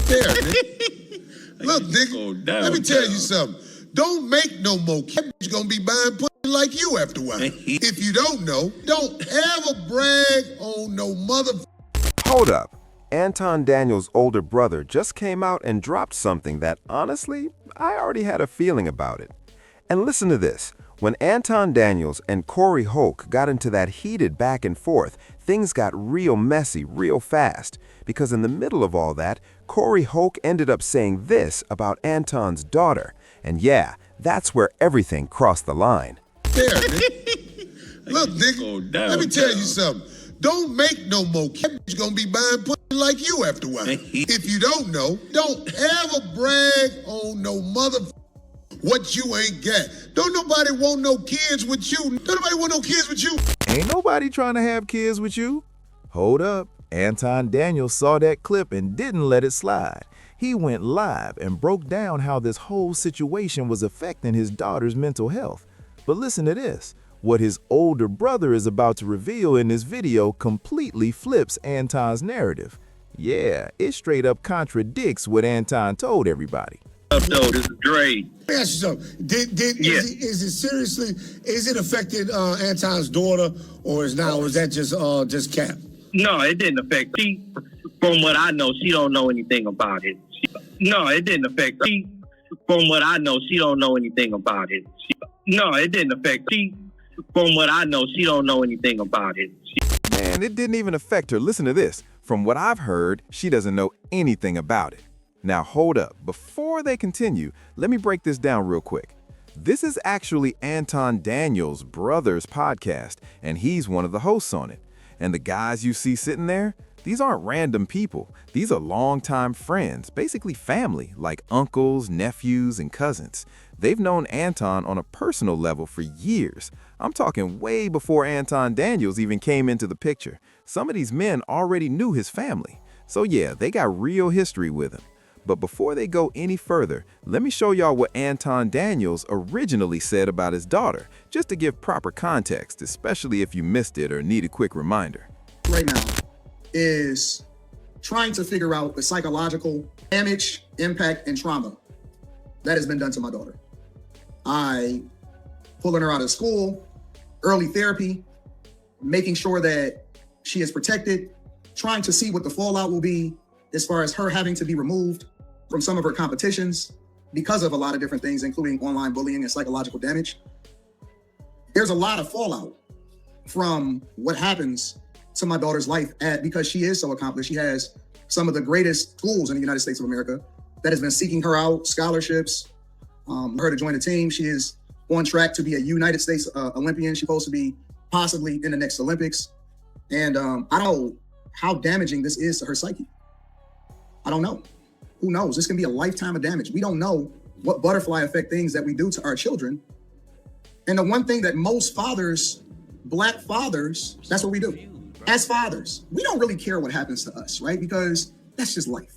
There, nigga. Look, nigga, let me tell you something. Don't make no more kids. You're gonna be buying pussy like you after a while. If you don't know, don't ever brag on no mother. Hold up. Anton Daniels' older brother just came out and dropped something that, honestly, I already had a feeling about it. And listen to this. When Anton Daniels and Corey Holcomb got into that heated back and forth, things got real messy real fast. Because in the middle of all that, Corey Holcomb ended up saying this about Anton's daughter. And yeah, that's where everything crossed the line. There, nigga. Look, nigga, let me tell you something. Don't make no more kids. You're gonna be buying pussy like you after a while. If you don't know, don't ever brag on no mother what you ain't got. Don't nobody want no kids with you. Don't nobody want no kids with you. Ain't nobody trying to have kids with you. Hold up. Anton Daniels saw that clip and didn't let it slide. He went live and broke down how this whole situation was affecting his daughter's mental health. But listen to this. What his older brother is about to reveal in this video completely flips Anton's narrative. Yeah, it straight up contradicts what Anton told everybody. No, this is Dre. Let me ask you something. Is it seriously, is it affected Anton's daughter, or is that just cap? No, it didn't affect her. From what I know, she don't know anything about it. No, it didn't affect her. From what I know, she don't know anything about it. No, it didn't affect her. From what I know, she don't know anything about it. Man, it didn't even affect her. Listen to this. From what I've heard, she doesn't know anything about it. Now hold up. Before they continue, let me break this down real quick. This is actually Anton Daniels' brother's podcast, and he's one of the hosts on it. And the guys you see sitting there, these aren't random people. These are longtime friends, basically family, like uncles, nephews, and cousins. They've known Anton on a personal level for years. I'm talking way before Anton Daniels even came into the picture. Some of these men already knew his family. So yeah, they got real history with him. But before they go any further, let me show y'all what Anton Daniels originally said about his daughter, just to give proper context, especially if you missed it or need a quick reminder. Right now is trying to figure out the psychological damage, impact, and trauma that has been done to my daughter. I pulling her out of school, early therapy, making sure that she is protected, trying to see what the fallout will be as far as her having to be removed from some of her competitions because of a lot of different things, including online bullying and psychological damage. There's a lot of fallout from what happens to my daughter's life because she is so accomplished. She has some of the greatest schools in the United States of America that has been seeking her out, scholarships, her to join the team. She is on track to be a United States Olympian. She's supposed to be possibly in the next Olympics. And I don't know how damaging this is to her psyche. I don't know. Who knows? This can be a lifetime of damage. We don't know what butterfly effect things that we do to our children. And the one thing that most fathers, Black fathers, that's what we do. As fathers, we don't really care what happens to us, right? Because that's just life.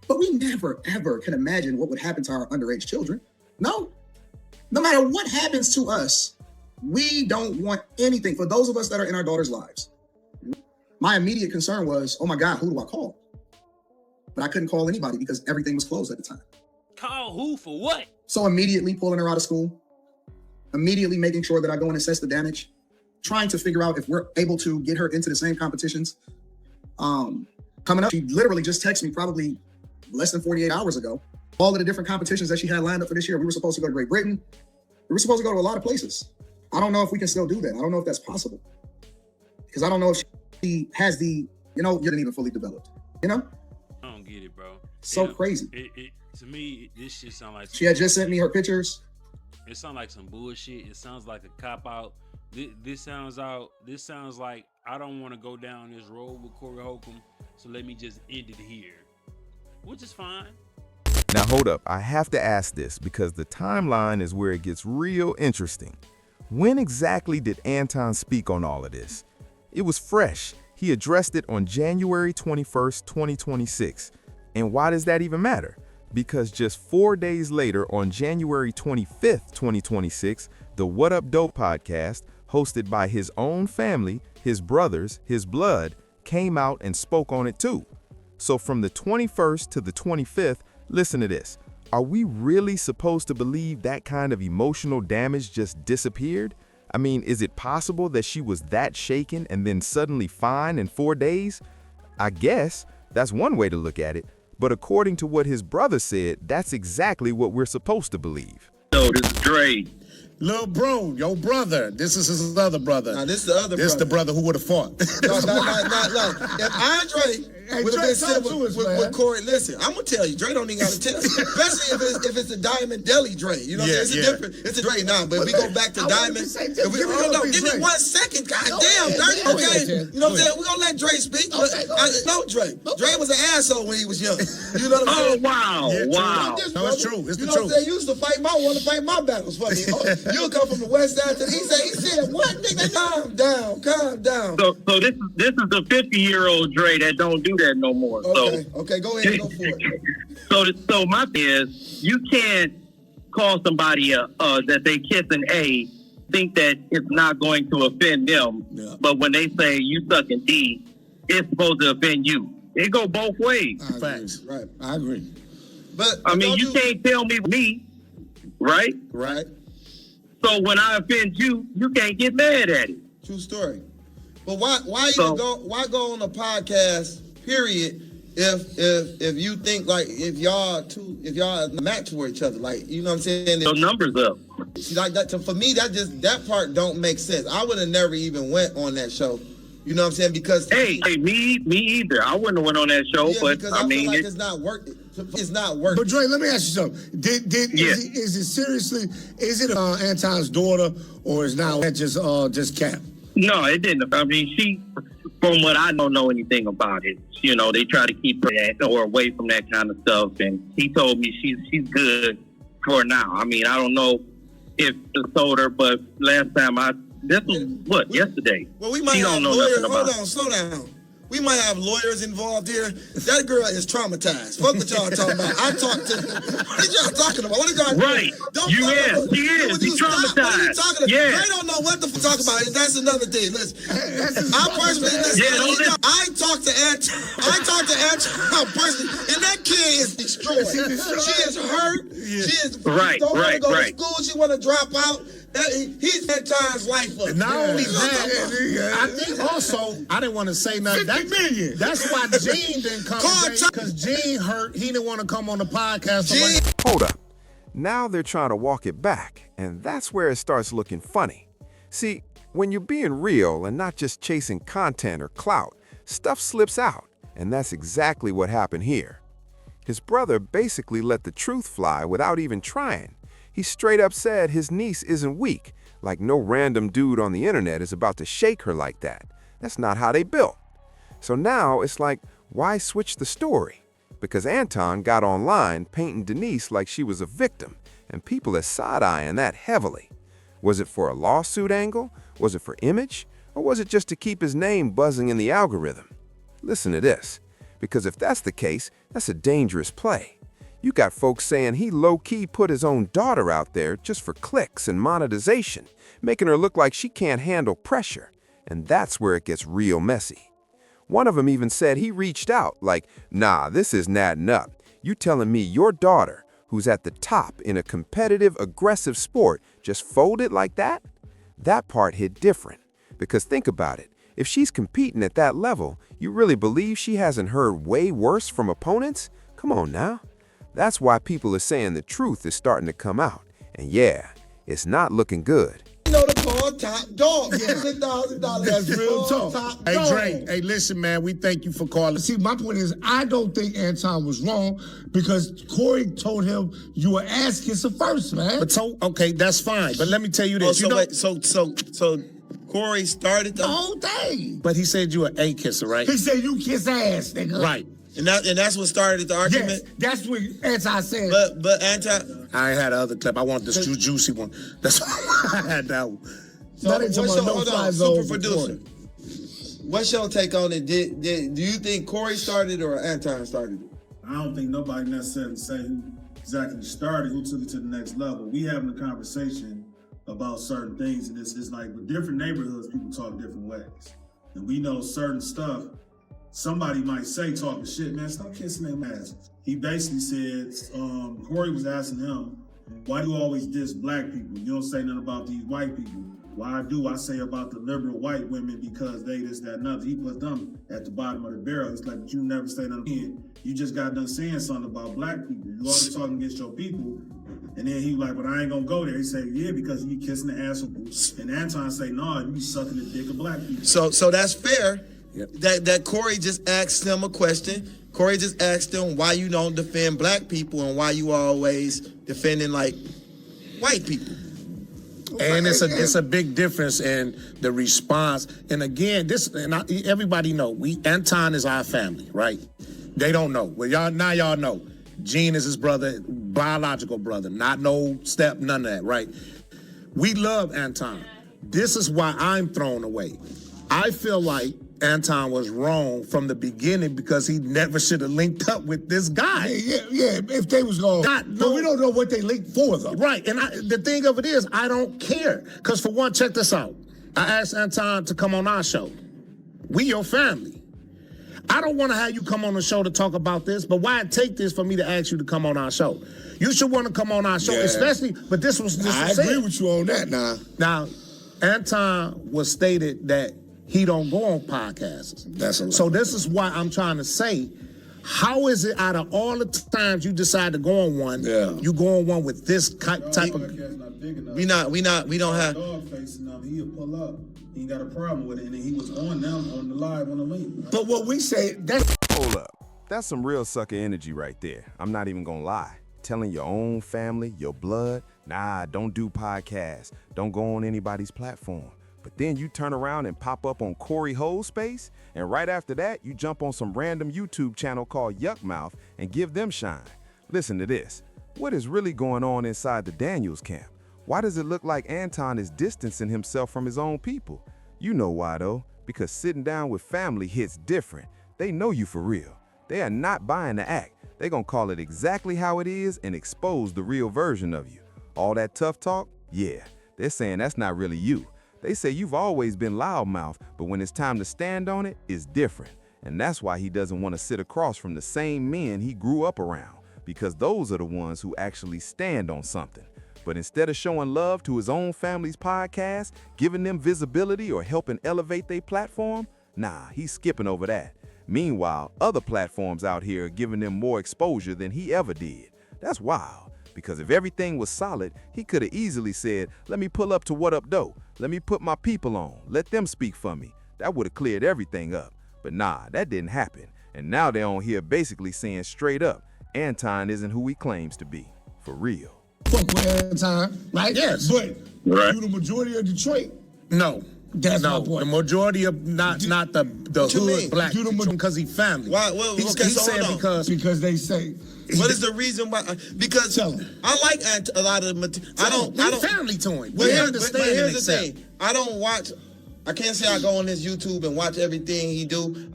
But we never, ever can imagine what would happen to our underage children. No. No matter what happens to us, we don't want anything. For those of us that are in our daughter's lives, my immediate concern was, oh my God, who do I call? But I couldn't call anybody because everything was closed at the time. Call who for what? So immediately pulling her out of school, immediately making sure that I go and assess the damage, trying to figure out if we're able to get her into the same competitions. Coming up, she literally just texted me probably less than 48 hours ago. All of the different competitions that she had lined up for this year. We were supposed to go to Great Britain. We were supposed to go to a lot of places. I don't know if we can still do that. I don't know if that's possible. Because I don't know if she has the, isn't even fully developed, I don't get it, bro. So crazy. To me, this shit sound like... She had just sent me her pictures. It sounds like some bullshit. It sounds like a cop-out. This sounds like I don't want to go down this road with Corey Holomb, so let me just end it here. Which is fine. Now hold up, I have to ask this because the timeline is where it gets real interesting. When exactly did Anton speak on all of this? It was fresh. He addressed it on January 21st, 2026. And why does that even matter? Because just 4 days later, on January 25th, 2026, the What Up Dope podcast, hosted by his own family, his brothers, his blood, came out and spoke on it too. So from the 21st to the 25th, listen to this. Are we really supposed to believe that kind of emotional damage just disappeared? I mean, is it possible that she was that shaken and then suddenly fine in 4 days? I guess that's one way to look at it. But according to what his brother said, that's exactly what we're supposed to believe. So this is Dre. Lil Bro, your brother. This is his other brother. Now, this is the other This brother. the brother who would have fought. No. If Andre would have been sitting with Corey, listen, I'm gonna tell you, Dre don't even gotta tell you. Especially if it's a Diamond Deli Dre. You know what I'm saying? It's a different, it's a Dre now, but if we go back to Diamond. Give me 1 second. God damn, Dirty. Okay. You know what I'm saying? We're gonna let Dre speak. No, Dre. Dre was an asshole when he was young. You know what I'm saying? Wow. No, it's true. It's the you know truth. what I'm saying? You used to fight my battles for me. You'll come from the west side to the east side. He said, what, nigga? Calm down. So this is the 50-year-old Dre that don't do that no more. Okay, go ahead and go for it. So my thing is, you can't call somebody that they kissing A, think that it's not going to offend them, but when they say you sucking D, it's supposed to offend you. It go both ways. Facts. Right. I agree. But I mean, you can't tell me, right? Right. So when I offend you, you can't get mad at it. True story. But why go on a podcast, period, if you think like if y'all match for each other, like, you know what I'm saying? So numbers up. See, like that, for me, that part don't make sense. I would have never even went on that show. You know what I'm saying? Because hey, me either. I wouldn't have went on that show, but because I mean, feel like it's not working. It's not working. But Dre, let me ask you something. Is it seriously? Is it Anton's daughter, or is now that just cap? No, it didn't. I mean, she, from what I don't know anything about it. You know, they try to keep her or away from that kind of stuff, and he told me she's good for now. I mean, I don't know if it's told her, but last time this was yesterday. Well, we might have lawyers. Hold on, slow down. We might have lawyers involved here. That girl is traumatized. Fuck what y'all talking about. I talked to. What are y'all talking about? What are y'all right? She is. She's traumatized. What are you talking about? Yeah. I don't know what to talk about. That's another thing. Listen, I personally I talked to Anton personally, and that kid is destroyed. She is hurt. She is don't want to go to school. She want to drop out. He's Anton's life up. Not only that, I think also, I didn't want to say nothing. That's why Gene didn't come today, because Gene hurt. He didn't want to come on the podcast. Hold up. Now they're trying to walk it back, and that's where it starts looking funny. See, when you're being real and not just chasing content or clout, stuff slips out, and that's exactly what happened here. His brother basically let the truth fly without even trying. He straight up said his niece isn't weak, like no random dude on the internet is about to shake her like that. That's not how they built. So now it's like, why switch the story? Because Anton got online painting Denise like she was a victim, and people are side-eyeing that heavily. Was it for a lawsuit angle? Was it for image? Or was it just to keep his name buzzing in the algorithm? Listen to this, because if that's the case, that's a dangerous play. You got folks saying he low-key put his own daughter out there just for clicks and monetization, making her look like she can't handle pressure. And that's where it gets real messy. One of them even said he reached out like, nah, this isn't adding up. You telling me your daughter, who's at the top in a competitive, aggressive sport, just folded like that? That part hit different. Because think about it. If she's competing at that level, you really believe she hasn't heard way worse from opponents? Come on now. That's why people are saying the truth is starting to come out. And yeah, it's not looking good. You know the call top dog. $6,000. That's real talk. Top Hey, dog. Dre, hey, listen, man, we thank you for calling. See, my point is, I don't think Anton was wrong because Corey told him you were ass kisser first, man. But so, okay, that's fine. But let me tell you this. So Corey started the whole thing. But he said you were a kisser, right? He said you kiss ass, nigga. Right. And that's what started the argument? Yes, that's what Anton said. But Anton... I had the other clip. I want this juicy one. That's why I had that one. Hold on, super producer. What's your take on it? Do you think Corey started or Anton started it? I don't think nobody necessarily say who exactly started, who took it to the next level. We having a conversation about certain things, and it's like with different neighborhoods, people talk different ways. And we know certain stuff somebody might say talking shit, man, stop kissing them ass. He basically said, Corey was asking him, why do you always diss black people? You don't say nothing about these white people. Why do I say about the liberal white women because they this, that, and other? He put them at the bottom of the barrel. It's like, you never say nothing again. You just got done saying something about black people. You always talking against your people. And then he like, but I ain't gonna go there. He said, yeah, because you kissing the ass of boots. And Anton say, no, you sucking the dick of black people. So that's fair. Yep. That Corey just asked them a question. Corey just asked them why you don't defend black people and why you always defending like white people. And it's a big difference in the response. And again, everybody know Anton is our family, right? They don't know. Well, y'all know. Gene is his brother, biological brother, not no step, none of that, right? We love Anton. This is why I'm thrown away. I feel like Anton was wrong from the beginning because he never should have linked up with this guy. Yeah, if they was going. But we don't know what they linked for, though. Right, and the thing of it is, I don't care. Because for one, check this out. I asked Anton to come on our show. We your family. I don't want to have you come on the show to talk about this, but why take this for me to ask you to come on our show? You should want to come on our show, especially, but this was I agree with you on that now. Now, Anton was stated that he don't go on podcasts. So this is why I'm trying to say, how is it out of all the times you decide to go on one, you go on one with this type of... We don't have... Dog facing them, he'll pull up. He ain't got a problem with it, and then he was on them on the live on the link. But what we say, that's... Hold up. That's some real sucker energy right there. I'm not even gonna lie. Telling your own family, your blood, nah, don't do podcasts. Don't go on anybody's platform. But then you turn around and pop up on Corey Holomb's space, and right after that, you jump on some random YouTube channel called Yuck Mouth and give them shine. Listen to this. What is really going on inside the Daniels camp? Why does it look like Anton is distancing himself from his own people? You know why though, because sitting down with family hits different. They know you for real. They are not buying the act. They're gonna call it exactly how it is and expose the real version of you. All that tough talk? Yeah, they're saying that's not really you. They say you've always been loudmouth, but when it's time to stand on it, it's different. And that's why he doesn't want to sit across from the same men he grew up around, because those are the ones who actually stand on something. But instead of showing love to his own family's podcast, giving them visibility or helping elevate their platform, nah, he's skipping over that. Meanwhile, other platforms out here are giving them more exposure than he ever did. That's wild, because if everything was solid, he could have easily said, let me pull up to What Up Doe. Let me put my people on. Let them speak for me. That would have cleared everything up. But nah, that didn't happen. And now they're on here basically saying straight up, Anton isn't who he claims to be. For real. Fuck with Anton, right? Yes. But you the majority of Detroit? No. That's my point. The majority of not the hood black because he family. Why? Well, he's saying because they say. What is the reason why? Because I like a lot of the material. I don't family to him. But here's the thing. I don't watch. I can't say I go on his YouTube and watch everything he do.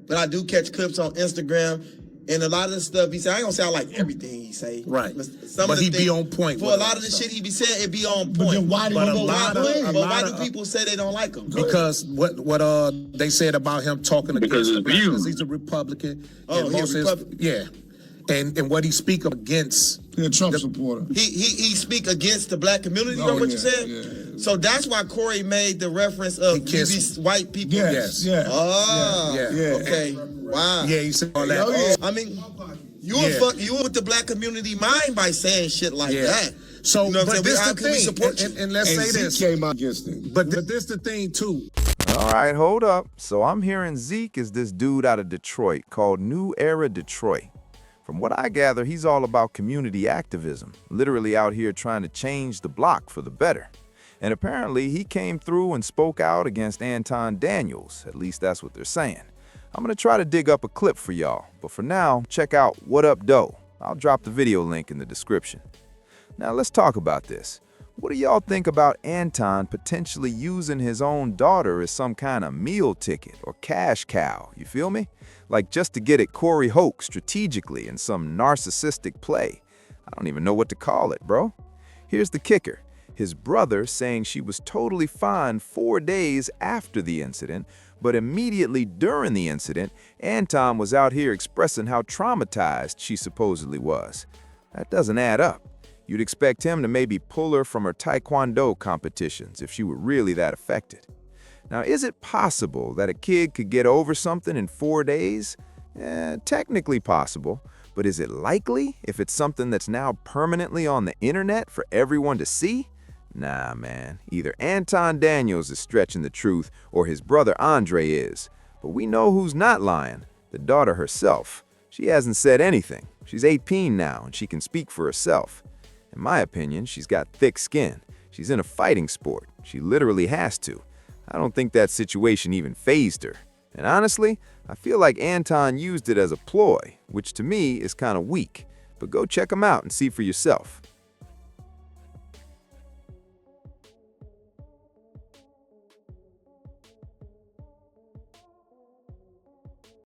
But I do catch clips on Instagram. And a lot of the stuff he say, I ain't gonna say I like everything he say. Right. But he be on point. For a lot of the shit he be saying, it be on point. But then why do people say they don't like him? Because what they said about him talking against the black, because he's a Republican. Oh, he's a Republican? Yeah. And what he speak against. He's a Trump supporter. He speak against the black community, or what you said? Yeah. So that's why Corey made the reference of white people. Yes. Okay. Wow. Yeah, he said all that. I mean, you with the black community mind by saying shit like that. So, you know what I'm saying? How can we support you? And let's say this. Came out against him. But this the thing too. All right, hold up. So I'm hearing Zeke is this dude out of Detroit called New Era Detroit. From what I gather, he's all about community activism, literally out here trying to change the block for the better. And apparently he came through and spoke out against Anton Daniels, at least that's what they're saying. I'm gonna try to dig up a clip for y'all, but for now, check out What Up Doe. I'll drop the video link in the description. Now let's talk about this. What do y'all think about Anton potentially using his own daughter as some kind of meal ticket or cash cow, you feel me? Like just to get at Corey Holomb strategically in some narcissistic play. I don't even know what to call it, bro. Here's the kicker. His brother saying she was totally fine 4 days after the incident, but immediately during the incident, Anton was out here expressing how traumatized she supposedly was. That doesn't add up. You'd expect him to maybe pull her from her taekwondo competitions if she were really that affected. Now, is it possible that a kid could get over something in 4 days? Technically possible, but is it likely if it's something that's now permanently on the internet for everyone to see? Nah, man. Either Anton Daniels is stretching the truth or his brother Andre is. But we know who's not lying, the daughter herself. She hasn't said anything. She's 18 now and she can speak for herself. In my opinion, she's got thick skin. She's in a fighting sport. She literally has to. I don't think that situation even fazed her. And honestly, I feel like Anton used it as a ploy, which to me is kind of weak. But go check him out and see for yourself.